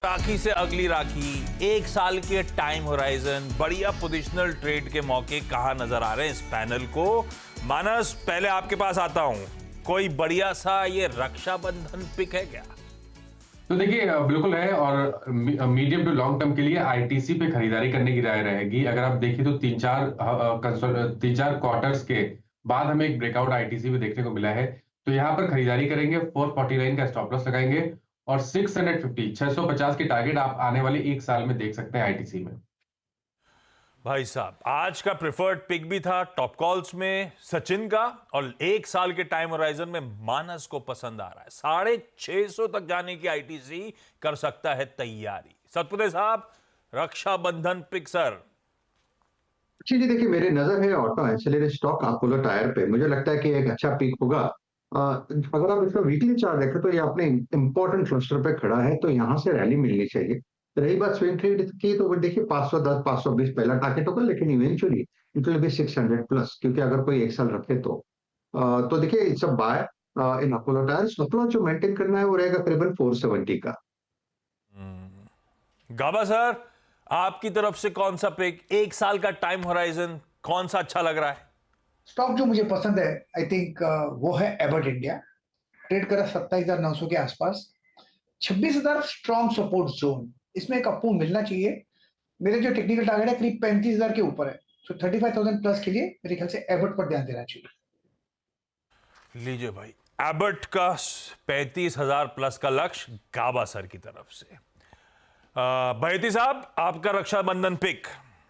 राखी से अगली राखी, एक साल के टाइम होराइजन, बढ़िया पोजिशनल ट्रेड के मौके कहां नजर आ रहे हैं इस पैनल को। मानस, पहले आपके पास आता हूं, कोई बढ़िया सा ये रक्षाबंधन पिक है क्या? तो देखिए बिल्कुल है। और मीडियम टू लॉन्ग टर्म के लिए आईटीसी पे खरीदारी करने की राय रहेगी। अगर आप देखिए तो तीन चार क्वार्टर्स के बाद हमें एक ब्रेकआउट आईटीसी पे देखने को मिला है। तो यहाँ पर खरीदारी करेंगे, 449 का स्टॉप लॉस लगाएंगे और 650 के टारगेट आप आने वाले एक साल में देख सकते हैं आईटीसी में। भाई साहब, आज का प्रेफर्ड पिक भी था टॉप कॉल्स में सचिन का, और एक साल के टाइम होराइजन में मानस को पसंद आ रहा है। 650 तक जाने की आईटीसी कर सकता है तैयारी। सतपुते साहब, रक्षाबंधन पिक सर। जी देखिए, मेरी नजर है auto ancillary stock Apollo tyre पे। मुझे लगता है कि एक अच्छा पीक होगा। अगर आप इसका वीकली चार्ट देखें तो ये अपने इंपॉर्टेंट क्लस्टर पे खड़ा है, तो यहाँ से रैली मिलनी चाहिए। रही बात स्विंग ट्रेड की, तो वो देखिए 510 520 पहला टारगेट होगा, लेकिन eventually it will be 600 plus, क्योंकि अगर कोई एक साल रखे तो देखिए it's a buy in Apollo Tyres. अपना जो मेंटेन करना है वो रहेगा करीबन 470 का। गाबा सर, आपकी तरफ से कौन सा पिक, एक साल का टाइम होराइजन कौन सा अच्छा लग रहा है? स्टॉक जो मुझे पसंद है, आई थिंक वो है एबट इंडिया। ट्रेड करा 27,900 के आसपास। 26,000 स्ट्रॉन्ग सपोर्ट जोन, इसमें एक अप मूव मिलना चाहिए। मेरे जो टेक्निकल टारगेट है करीब 35,000 के ऊपर है, तो 35,000 प्लस के लिए मेरे ख्याल से एबट पर ध्यान देना चाहिए। लीजिए भाई, एबट का 35,000 प्लस का लक्ष्य गाबा सर की तरफ से। बहेती साहब, आपका रक्षाबंधन पिक।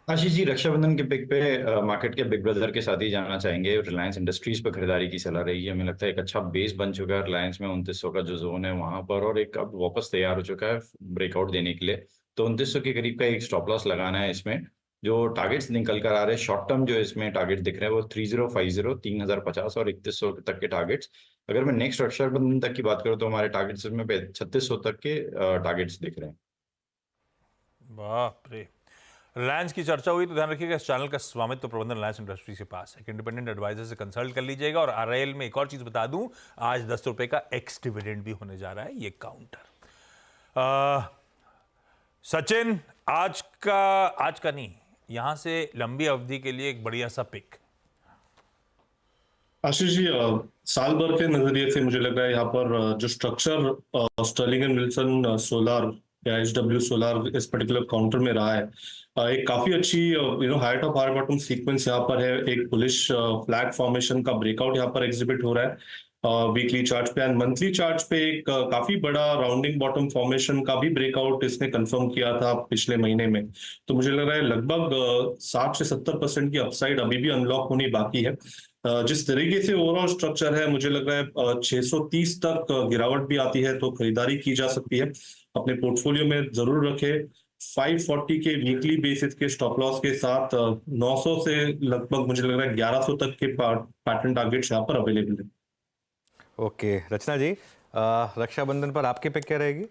आशीष जी, रक्षाबंधन के पिक पे मार्केट के बिग ब्रदर के साथ ही जाना चाहेंगे। रिलायंस इंडस्ट्रीज पर खरीदारी की सलाह रही है। हमें लगता है एक अच्छा बेस बन चुका है रिलायंस में 2900 का जो जोन है वहां पर, और एक अब वापस तैयार हो चुका है ब्रेकआउट देने के लिए। तो 2900 के करीब का एक स्टॉप लॉस लगाना है इसमें। जो टारगेट्स निकल कर आ रहे हैं शॉर्ट टर्म, जो इसमें टारगेट दिख रहे हैं वो 3050, 3050 और 3100 तक के टारगेट्स। अगर मैं नेक्स्ट रक्षाबंधन तक की बात करूँ तो हमारे टारगेट्स में 3600 तक के टारगेट्स दिख रहे हैं। बाप रे। रिलायंस की चर्चा हुई तो ध्यान रखिएगा, इस चैनल का स्वामित्व प्रबंधन रिलायंस इंडस्ट्रीज के पास है। इंडिपेंडेंट एडवाइजर से कंसल्ट कर लीजिएगा। और आरआईएल में एक और चीज बता दूं, आज 10 रुपए का एक्स डिविडेंड भी होने जा रहा है, ये काउंटर। सचिन, आज का नहीं, यहां से लंबी अवधि के लिए एक बढ़िया सा पिक। आशीष जी, साल भर के नजरिए से मुझे लग रहा है यहाँ पर जो स्ट्रक्चर स्टर्लिंग एंड विल्सन सोलार या एचडब्ल्यू सोलार इस पर्टिकुलर काउंटर में रहा है, एक काफी अच्छी high top high bottom sequence यहाँ पर है। एक बुलिश फ्लैग फॉर्मेशन का ब्रेकआउट यहाँ पर एग्जिबिट हो रहा है वीकली चार्ट पे एंड मंथली चार्ट पे। एक काफी बड़ा राउंडिंग बॉटम फॉर्मेशन का भी ब्रेकआउट इसने कंफर्म किया था पिछले महीने में। तो मुझे लग रहा है लगभग 60 से 70% की अपसाइड अभी भी अनलॉक होनी बाकी है। जिस तरीके से ओवरऑल स्ट्रक्चर है, मुझे लग रहा है 630 तक गिरावट भी आती है तो खरीदारी की जा सकती है। अपने पोर्टफोलियो में जरूर रखें। 540 के वीकली बेसिस के स्टॉप लॉस के साथ 900 से लगभग मुझे लग रहा है 1100 तक के पैटर्न टारगेट्स यहाँ पर अवेलेबल है। ओके, रचना जी, रक्षाबंधन पर आपकी पिक क्या रहेगी?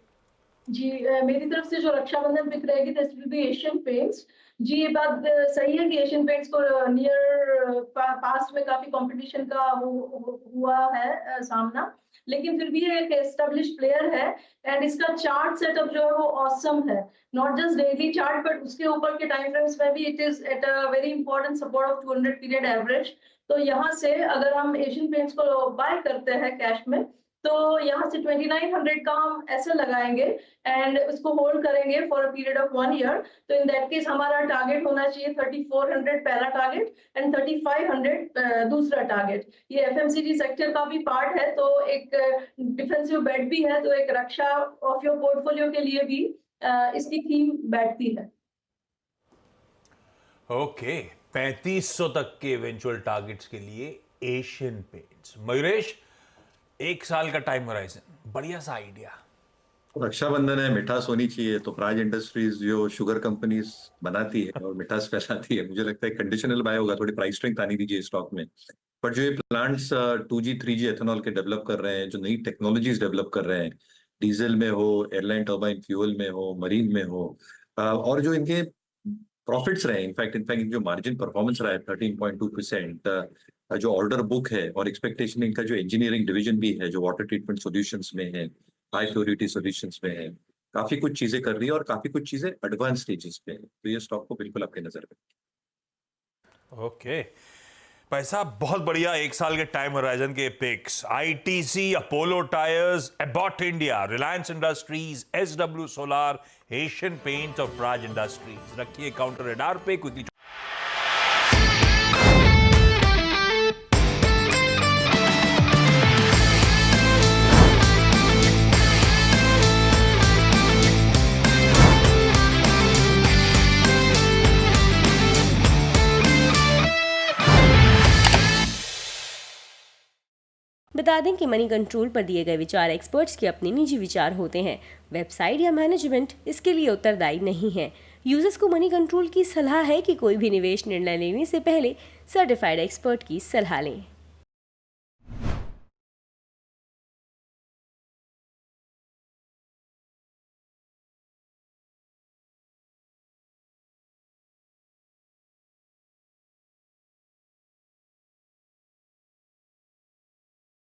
जी, मेरी तरफ से जो रक्षाबंधन पिक रहेगी this will be Asian Paints. जी, ये बात सही है कि एशियन पेंट्स को नियर पास्ट में काफी कंपटीशन का हुआ है सामना, लेकिन फिर भी ये एक एस्टेब्लिश प्लेयर है। एंड इसका चार्ट सेटअप जो है वो ऑसम है, not just daily chart but उसके ऊपर के टाइम फ्रेम्स में भी it is at a very important support of 200 period average. तो यहाँ से अगर हम एशियन पेंट्स को बाय करते हैं कैश में, तो यहाँ से 2900 का हम ऐसे लगाएंगे एंड उसको होल्ड करेंगे for a period of 1 year. तो इन दैट केस हमारा टारगेट होना चाहिए 3400 पहला टारगेट एंड 3500 दूसरा टारगेट। ये एफएमसीजी सेक्टर का भी पार्ट है, तो एक डिफेंसिव बेट भी है, तो एक रक्षा ऑफ योर पोर्टफोलियो के लिए भी इसकी थीम बैठती है। ओके, 3500 तक के इवेंचुअल टारगेट्स के लिए एशियन पेंट्स। मयूरेश, एक साल का टाइम होराइजन, बढ़िया सा आइडिया। रक्षाबंधन है, मिठास होनी चाहिए, तो प्राइज इंडस्ट्रीज जो शुगर कंपनीज बनाती है और मिठास फैलाती है, मुझे लगता है कंडीशनल बाय होगा, थोड़ी प्राइस स्ट्रेंथ आनी दीजिए स्टॉक में। पर जो ये प्लांट्स 2G 3G एथेनॉल के डेवलप कर रहे हैं, जो नई टेक्नोलॉजीज डेवलप कर रहे हैं, डीजल में हो, एयरलाइन टर्बाइन फ्यूल में हो, मरीन में हो, और जो इनके प्रॉफिट्स रहे, इनफैक्ट जो मार्जिन परफॉर्मेंस रहा है 13.2%, जो ऑर्डर बुक है और एक्सपेक्टेशन इनका जो इंजीनियरिंग डिवीजन भी है, जो वाटर ट्रीटमेंट सॉल्यूशंस में है, हाई प्योरिटी सॉल्यूशंस में है, काफी कुछ चीजें कर रही है और काफी कुछ चीजें एडवांस स्टेजेस पे है, तो ये स्टॉक को बिल्कुल आपके नजर में। ओके भाई साहब, बहुत बढ़िया 1 साल के टाइम होराइजन के picks. ITC, Apollo Tyres, Abbott India, Reliance Industries, SW Solar, Asian Paints और प्राज इंडस्ट्रीज। रखिए काउंटर रडार पे। क्विकली बता दें कि मनी कंट्रोल पर दिए गए विचार एक्सपर्ट्स के अपने निजी विचार होते हैं। वेबसाइट या मैनेजमेंट इसके लिए उत्तरदायी नहीं है। यूजर्स को मनी कंट्रोल की सलाह है कि कोई भी निवेश निर्णय लेने से पहले सर्टिफाइड एक्सपर्ट की सलाह लें।